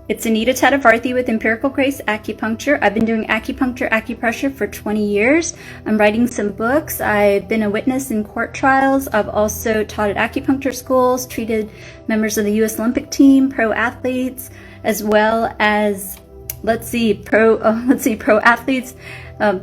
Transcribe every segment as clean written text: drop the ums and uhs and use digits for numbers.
It's Anita Tadavarthi with Empirical Grace Acupuncture. I've been doing acupuncture, acupressure for 20 years. I'm writing some books. I've been a witness in court trials. I've also taught at acupuncture schools, treated members of the U.S. Olympic team, pro athletes, as well as pro athletes,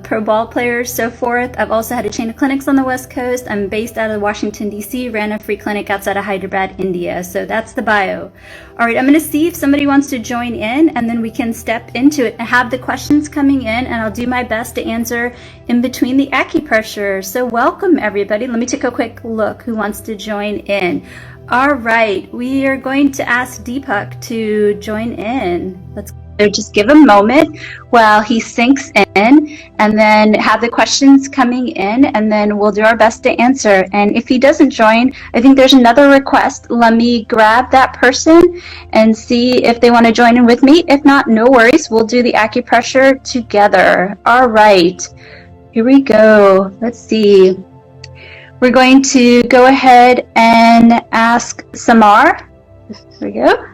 pro ball players, so forth. I've also had a chain of clinics on the West Coast. I'm based out of Washington, D.C., ran a free clinic outside of Hyderabad, India. So that's the bio. All right, I'm going to see if somebody wants to join in, and then we can step into it. I have the questions coming in, and I'll do my best to answer in between the acupressure. So welcome, everybody. Let me take a quick look who wants to join in. All right, we are going to ask Deepak to join in. So just give a moment while he sinks in, and then have the questions coming in, and then we'll do our best to answer. And if he doesn't join, I think there's another request. Let me grab that person and see if they want to join in with me. If not, no worries. We'll do the acupressure together. All right, here we go. Let's see. We're going to go ahead and ask Samar. Here we go.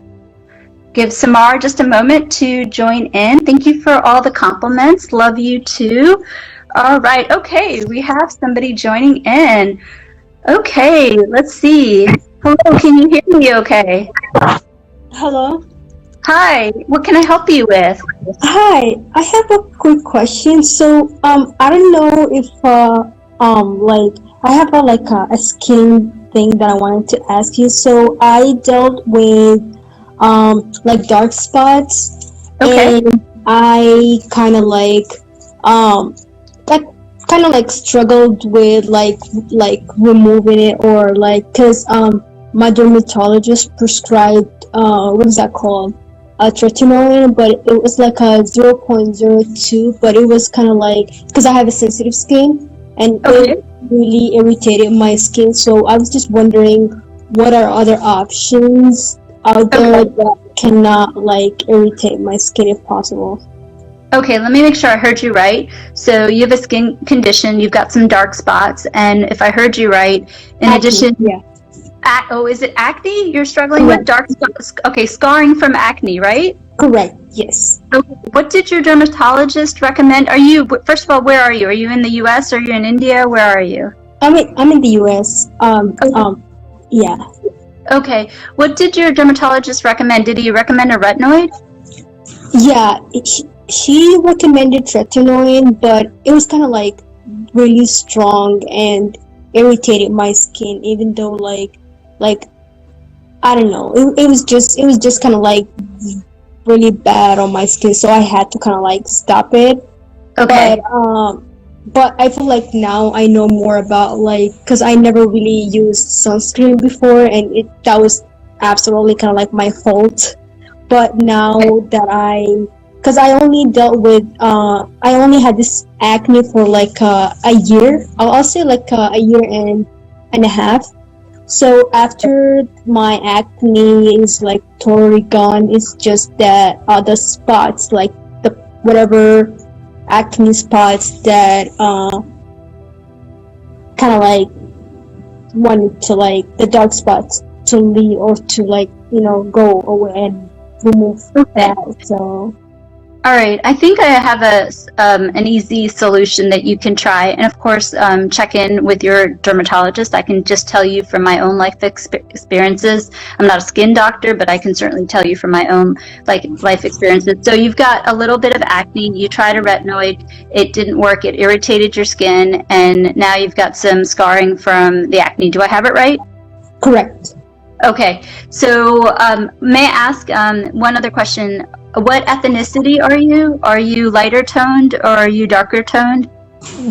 Give Samar just a moment to join in. Thank you for all the compliments. Love you too. All right. Okay, we have somebody joining in. Okay, let's see. Hello, can you hear me okay? Hello. Hi, what can I help you with? Hi, I have a quick question. So, I don't know if, I have a skin thing that I wanted to ask you. So, I dealt with dark spots, Okay. and I kind of struggled with removing it, or because my dermatologist prescribed what is that called, a tretinoin, but it was like a 0.02, but it was kind of because I have a sensitive skin, and it really irritated my skin. So I was just wondering, what are other options out there that cannot irritate my skin if possible? Okay, let me make sure I heard you right. So you have a skin condition, you've got some dark spots, and if I heard you right, in addition, yeah. Is it acne you're struggling with? Dark spots? Okay, scarring from acne, right? Correct, yes. Okay. What did your dermatologist recommend? First of all, where are you? Are you in the U.S.? Are you in India? Where are you? I'm in the U.S. Yeah. Okay. What did your dermatologist recommend? Did he recommend a retinoid? Yeah, she recommended tretinoin, but it was kind of really strong and irritated my skin, even though I don't know, it was just kind of really bad on my skin, so I had to kind of stop it. Okay. But I feel like now I know more about because I never really used sunscreen before, and that was absolutely kind of my fault. But now that because I only dealt with I only had this acne for a year. I'll say a year and a half. So after my acne is totally gone, it's just that the spots, the whatever acne spots that kind of wanted to the dark spots to leave, or to go away and remove that. So all right, I think I have an easy solution that you can try, and of course, check in with your dermatologist. I can just tell you from my own life experiences. I'm not a skin doctor, but I can certainly tell you from my own life experiences. So you've got a little bit of acne. You tried a retinoid, it didn't work. It irritated your skin, and now you've got some scarring from the acne. Do I have it right? correct. Okay, so may I ask one other question? What ethnicity are you? Are you lighter toned or are you darker toned?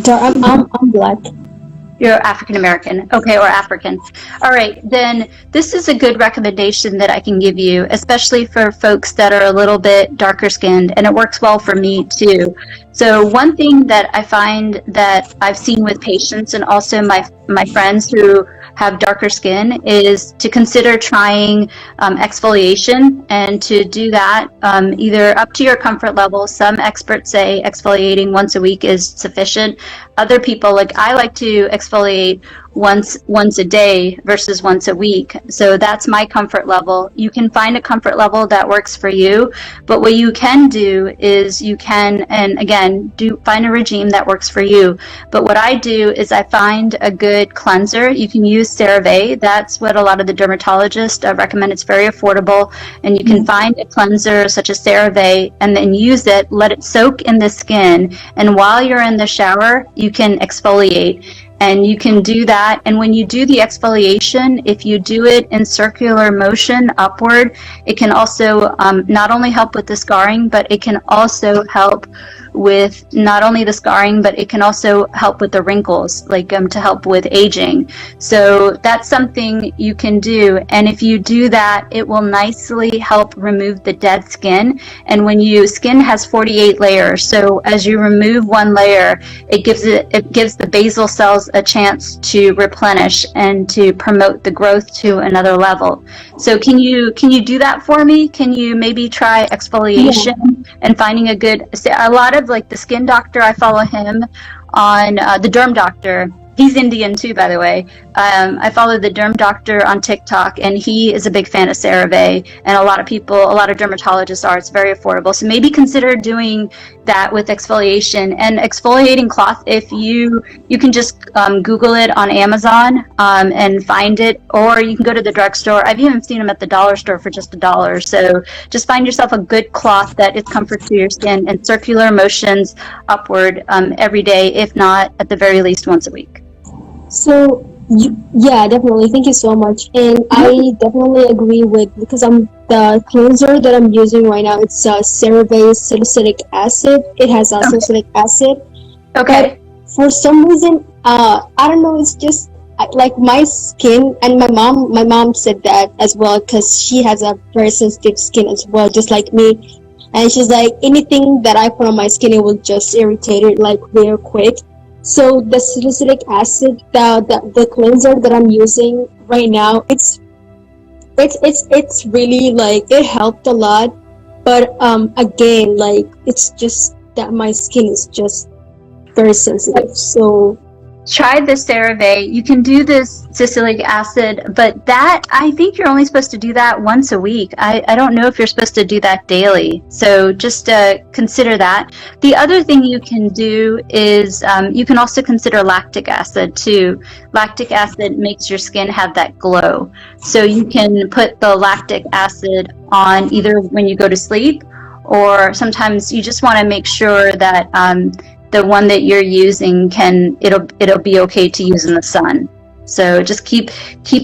I'm black. You're African American, okay, or African. All right, then this is a good recommendation that I can give you, especially for folks that are a little bit darker skinned, and it works well for me too. So one thing that I find that I've seen with patients and also my friends who have darker skin is to consider trying exfoliation, and to do that either up to your comfort level. Some experts say exfoliating once a week is sufficient. Other people, like I like to exfoliate once a day versus once a week. So that's my comfort level. You can find a comfort level that works for you, but what you can do is you can, and again, find a regime that works for you. But what I do is I find a good cleanser. You can use CeraVe. That's what a lot of the dermatologists recommend. It's very affordable, and you can find a cleanser such as CeraVe and then use it, let it soak in the skin, and while you're in the shower, you can exfoliate. And you can do that. And when you do the exfoliation, if you do it in circular motion upward, it can also not only help with the scarring, but it can also help with not only the scarring, but it can also help with the wrinkles, like to help with aging. So that's something you can do. And if you do that, it will nicely help remove the dead skin. And when skin has 48 layers, so as you remove one layer, it gives the basal cells a chance to replenish and to promote the growth to another level. So can you do that for me? Can you maybe try exfoliation and finding a lot of like the skin doctor, I follow him on the derm doctor. He's Indian too, by the way. I follow the derm doctor on TikTok, and he is a big fan of CeraVe, and a lot of dermatologists are. It's very affordable. So maybe consider doing that with exfoliation. And exfoliating cloth, if you can just Google it on Amazon and find it, or you can go to the drugstore. I've even seen them at the dollar store for just $1. So just find yourself a good cloth that is comfort to your skin and circular motions upward every day, if not at the very least once a week. So, yeah, definitely. Thank you so much. And I definitely agree because the cleanser that I'm using right now, it's CeraVe salicylic acid. It has salicylic acid. Okay. But for some reason, I don't know, it's just like my skin, and my mom said that as well, because she has a very sensitive skin as well, just like me. And she's like, anything that I put on my skin, it will just irritate it like real quick. So the salicylic acid, the cleanser that I'm using right now, it's really like, it helped a lot. But again, like, it's just that my skin is just very sensitive. So try the CeraVe. You can do this salicylic acid, but that, I think you're only supposed to do that once a week. I don't know if you're supposed to do that daily. So just consider that. The other thing you can do is you can also consider lactic acid too. Lactic acid makes your skin have that glow. So you can put the lactic acid on either when you go to sleep, or sometimes you just want to make sure that the one that you're using it'll be okay to use in the sun. So just keep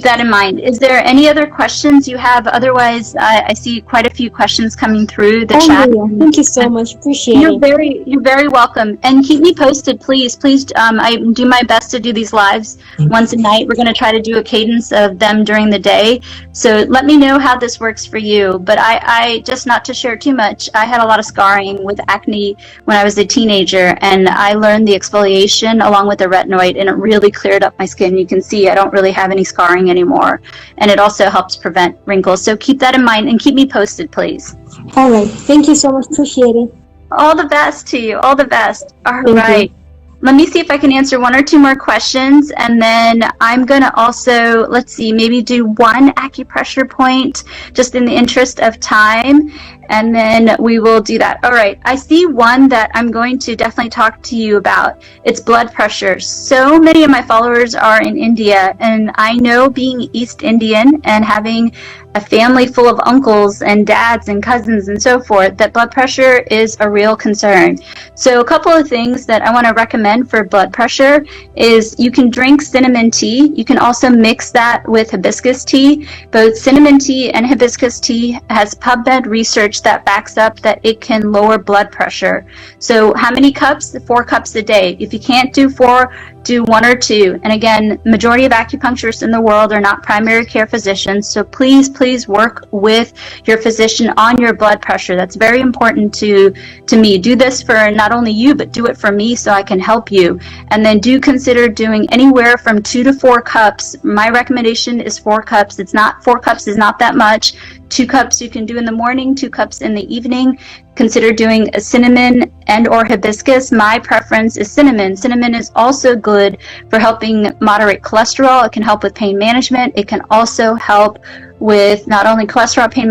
that in mind. Is there any other questions you have? Otherwise, I see quite a few questions coming through the chat. Yeah. Thank you so much. Appreciate it. You're very welcome. And keep me posted, please. I do my best to do these lives once a night. We're going to try to do a cadence of them during the day. So let me know how this works for you. But I just, not to share too much, I had a lot of scarring with acne when I was a teenager, and I learned the exfoliation along with the retinoid, and it really cleared up my skin. You can see I don't really have any scarring anymore, and it also helps prevent wrinkles. So keep that in mind and keep me posted, please. All right. Thank you so much. Appreciate it. All the best to you. All the best. All Thank right. you. Let me see if I can answer one or two more questions, and then I'm going to also, let's see, maybe do one acupressure point just in the interest of time, and then we will do that. All right, I see one that I'm going to definitely talk to you about. It's blood pressure. So many of my followers are in India, and I know, being East Indian and having a family full of uncles and dads and cousins and so forth, that blood pressure is a real concern. So a couple of things that I want to recommend for blood pressure is you can drink cinnamon tea. You can also mix that with hibiscus tea. Both cinnamon tea and hibiscus tea has PubMed research that backs up that it can lower blood pressure. So how many cups? 4 cups a day. If you can't do 4, do 1 or 2. And again, majority of acupuncturists in the world are not primary care physicians, so please work with your physician on your blood pressure. That's very important to me. Do this for not only you, but do it for me so I can help you. And then do consider doing anywhere from 2 to 4 cups. My recommendation is 4 cups. 4 cups is not that much. 2 cups you can do in the morning, 2 cups in the evening. Consider doing a cinnamon and or hibiscus. My preference is cinnamon. Cinnamon is also good for helping moderate cholesterol. It can help with pain management. It can also help with not only cholesterol pain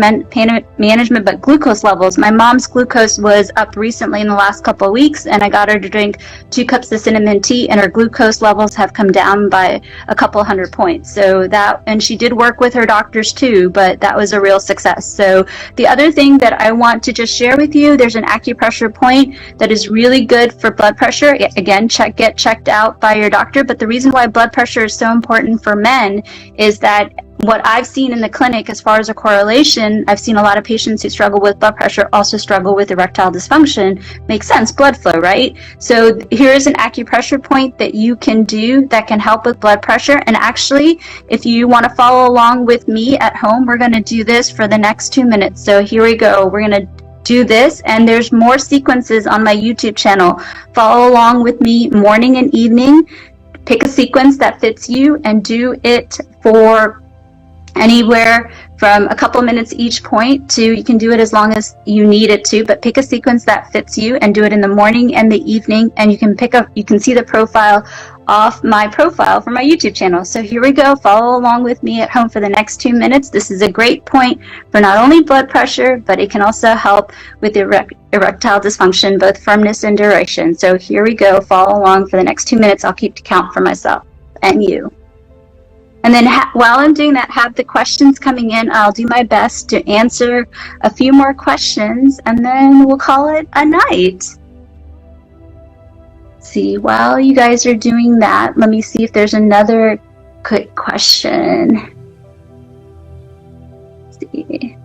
management, but glucose levels. My mom's glucose was up recently in the last couple of weeks, and I got her to drink 2 cups of cinnamon tea, and her glucose levels have come down by a couple hundred points. So that, and she did work with her doctors too, but that was a real success. So the other thing that I want to just share with you, there's an acupressure point that is really good for blood pressure. Again, get checked out by your doctor. But the reason why blood pressure is so important for men is that what I've seen in the clinic as far as a correlation, I've seen a lot of patients who struggle with blood pressure also struggle with erectile dysfunction. Makes sense, blood flow, right? So here's an acupressure point that you can do that can help with blood pressure. And actually, if you want to follow along with me at home, we're going to do this for the next 2 minutes. So here we go. We're going to do this, and there's more sequences on my YouTube channel. Follow along with me morning and evening. Pick a sequence that fits you and do it for anywhere from a couple minutes each point to, you can do it as long as you need it to, but pick a sequence that fits you and do it in the morning and the evening. And you can see the profile off my profile for my YouTube channel. So here we go. Follow along with me at home for the next 2 minutes. This is a great point for not only blood pressure, but it can also help with erectile dysfunction, both firmness and duration. So here we go. Follow along for the next 2 minutes. I'll keep count for myself and you. And then while I'm doing that, have the questions coming in. I'll do my best to answer a few more questions, and then we'll call it a night. See, while you guys are doing that, let me see if there's another quick question. Let's see.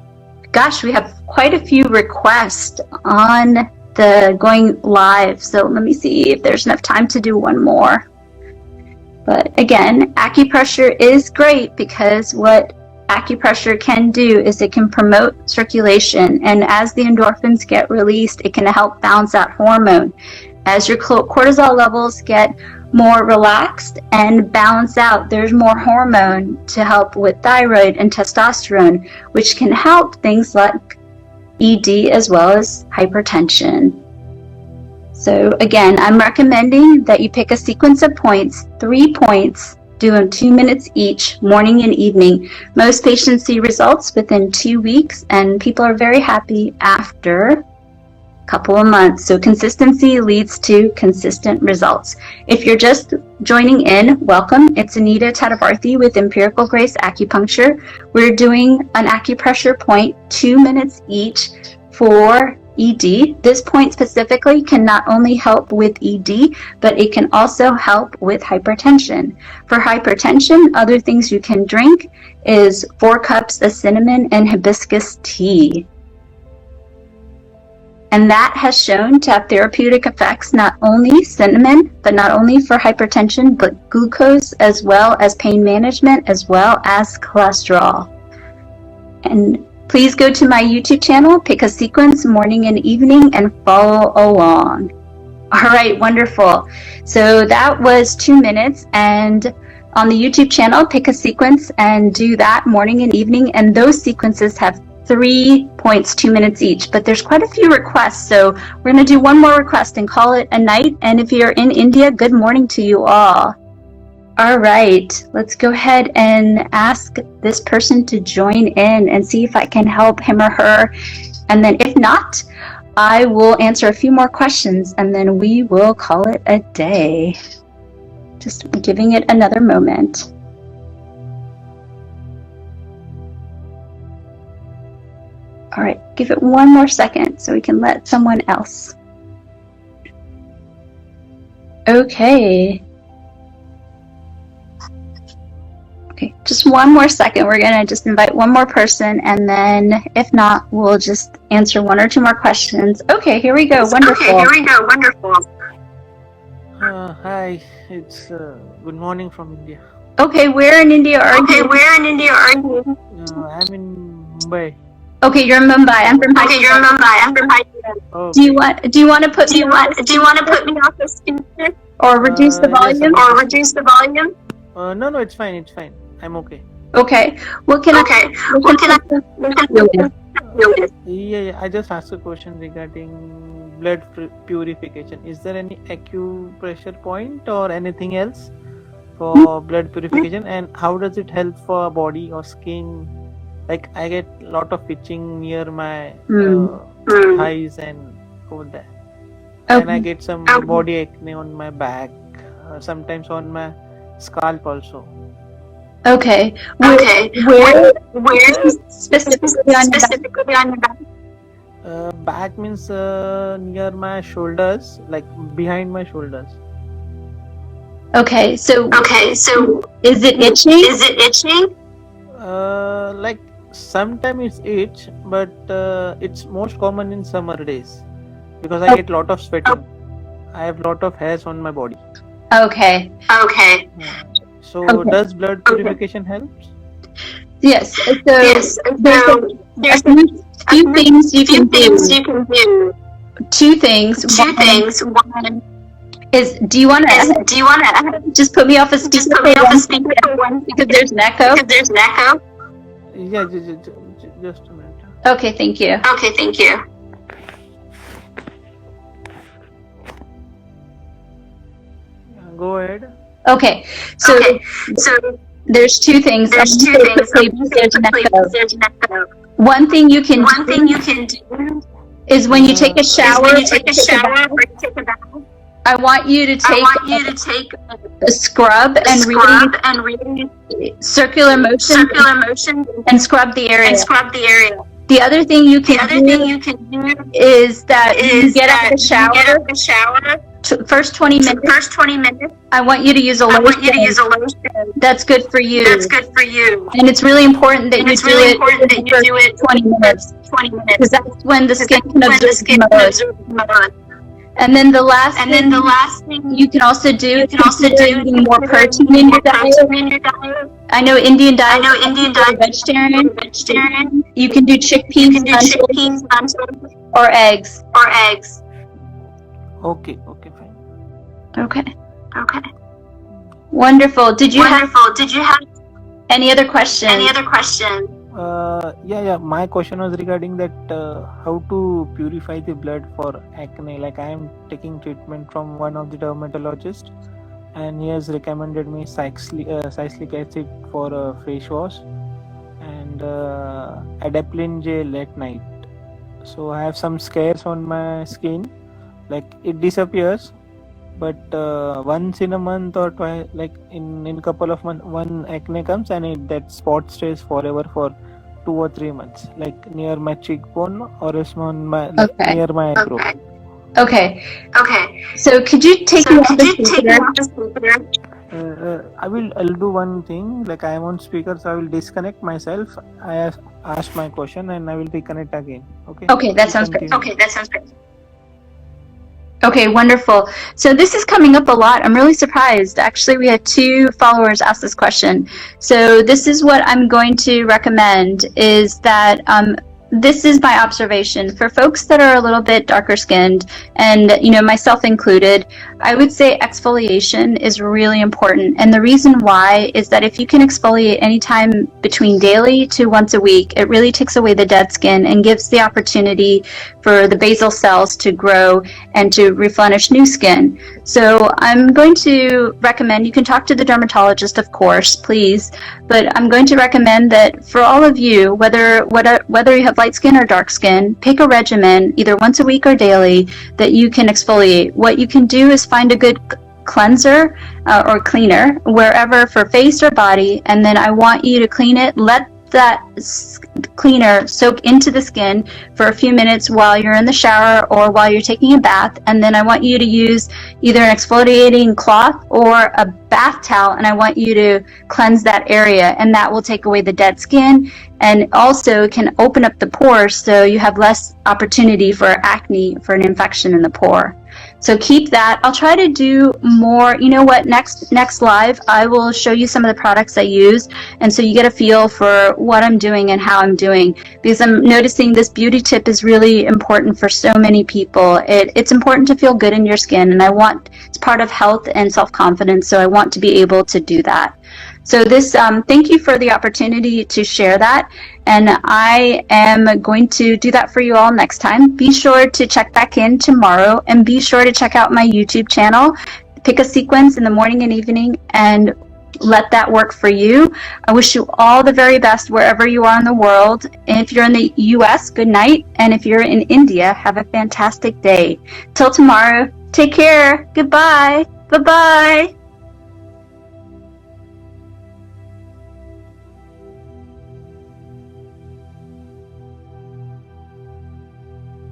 Gosh, we have quite a few requests on the going live, so let me see if there's enough time to do one more. But again, acupressure is great because what acupressure can do is it can promote circulation, and as the endorphins get released, it can help balance out hormone. As your cortisol levels get more relaxed and balance out, there's more hormone to help with thyroid and testosterone, which can help things like ED as well as hypertension. So again, I'm recommending that you pick a sequence of points, 3 points, do them 2 minutes each, morning and evening. Most patients see results within 2 weeks, and people are very happy after a couple of months. So consistency leads to consistent results. If you're just joining in, welcome. It's Anita Tadavarthi with Empirical Grace Acupuncture. We're doing an acupressure point, 2 minutes each for ED. This point specifically can not only help with ED, but it can also help with hypertension. For hypertension, other things you can drink is 4 cups of cinnamon and hibiscus tea. And that has shown to have therapeutic effects, not only cinnamon, but not only for hypertension, but glucose, as well as pain management, as well as cholesterol. And please go to my YouTube channel, pick a sequence, morning and evening, and follow along. All right, wonderful. So that was 2 minutes, and on the YouTube channel, pick a sequence and do that morning and evening, and those sequences have 3 points, 2 minutes each, but there's quite a few requests, so we're going to do one more request and call it a night. And if you're in India, good morning to you all. All right, let's go ahead and ask this person to join in and see if I can help him or her. And then if not, I will answer a few more questions and then we will call it a day. Just giving it another moment. All right, give it one more second so we can let someone else. Okay. Okay, just one more second. We're gonna just invite one more person, and then if not, we'll just answer 1 or 2 more questions. Okay, here we go. Wonderful. Okay, here we go. Wonderful. Hi, it's good morning from India. Okay, where in India are you? Okay, where in India are you? I'm in Mumbai. Okay, you're in Mumbai. I'm from Hyderabad. Okay, you're in Mumbai. I'm from Hyderabad. Oh, Do you want to put Do you want to put me off the speaker or reduce the yes, volume? or reduce the volume? no, it's fine. I'm okay. Okay. What can I What can I help you with? Yeah, I just asked a question regarding blood purification. Is there any acupressure point or anything else for blood purification, and how does it help for body or skin? Like I get a lot of itching near my thighs and over there, and I Okay. get some body acne on my back, sometimes on my scalp also. Okay. Okay. Where Where specifically on your back? specifically on your back? Back means near my shoulders, like behind my shoulders. Okay. So Okay, so is it itching? is it itching? Like sometimes it's itch, but it's most common in summer days because I get lot of sweating. I have lot of hairs on my body. Okay. Okay. So Okay. does blood purification help? Yes. So Yes. there's So there's a few things you few can things do. you can do. Two things. Two One things. One is, do you want is, to do you want to just put me off a just speaker put for me off the 1 speaker second? for 1 Because there's an echo. because there's an echo? Yeah, just a minute. Okay, thank you. Okay, thank you. Go ahead. Okay. So Okay, so there's two things. there's I'm two gonna say things. quickly because there's an echo. There's an echo. One thing you can One do thing you can do is when you take a is shower, when or you take a take a shower bath, or you take a bath, I want you to I take want you to take a scrub a and scrub and really really circular motion circular motion and scrub the area. and scrub the area. The other thing you The can other thing do you can do is that when you is get out that of the you shower, get out of the shower, first 20 the minutes, first 20 minutes, I want you to use a I want you to lotion use a lotion that's good for you. that's good for you. And it's really important that And you it's do really it important in that the you first do it 20 minutes 20 because minutes. that's when the skin can When the absorb skin the can most. absorb the most. And then the last And thing then the last thing you can also do you is can also consider do eating more protein in your diet. protein in your diet. I know Indian I diet. know Indian diet Vegetarian. vegetarian. You can do You chickpeas, can do lentils, chickpeas, lentils, or eggs. or eggs. Okay, fine. Okay. Okay. Wonderful. Did you have Wonderful. Did you have any other questions? any other questions? Yeah. My question was regarding that how to purify the blood for acne. Like I am taking treatment from one of the dermatologists, and he has recommended me salicylic acid for a face wash and adapalene gel at night. So I have some scars on my skin. Like it disappears, but once in a month or twice, like in a couple of months, one acne comes and that spot stays forever for 2 or 3 months, like near my cheekbone or else on my Okay. near my eyebrow. Okay. Okay. So could you take me So off could the you take me speaker? off the speaker? I'll do one thing. Like I am on speaker, so I will disconnect myself. I ask my question and I will reconnect again. Okay. Okay, that You sounds great. continue. Okay, that sounds great. Okay, wonderful. So this is coming up a lot. I'm really surprised. Actually, we had 2 followers ask this question. So this is what I'm going to recommend is that this is my observation for folks that are a little bit darker skinned and myself included. I would say exfoliation is really important, and the reason why is that if you can exfoliate anytime between daily to once a week, it really takes away the dead skin and gives the opportunity for the basal cells to grow and to replenish new skin. So I'm going to recommend, you can talk to the dermatologist, of course, please, but I'm going to recommend that for all of you, whether you have light skin or dark skin, pick a regimen either once a week or daily that you can exfoliate. What you can do is find a good cleanser or cleaner wherever for face or body, and then I want you to clean it. Let that cleaner soak into the skin for a few minutes while you're in the shower or while you're taking a bath, and then I want you to use either an exfoliating cloth or a bath towel, and I want you to cleanse that area, and that will take away the dead skin and also can open up the pores so you have less opportunity for acne, for an infection in the pore. So keep that. I'll try to do more. You know what? Next live, I will show you some of the products I use, and so you get a feel for what I'm doing and how I'm doing, because I'm noticing this beauty tip is really important for so many people. It's important to feel good in your skin, and it's part of health and self-confidence, so I want to be able to do that. So this, thank you for the opportunity to share that. And I am going to do that for you all next time. Be sure to check back in tomorrow, and be sure to check out my YouTube channel. Pick a sequence in the morning and evening and let that work for you. I wish you all the very best wherever you are in the world. And if you're in the US, good night. And if you're in India, have a fantastic day. Till tomorrow, take care. Goodbye. Bye-bye.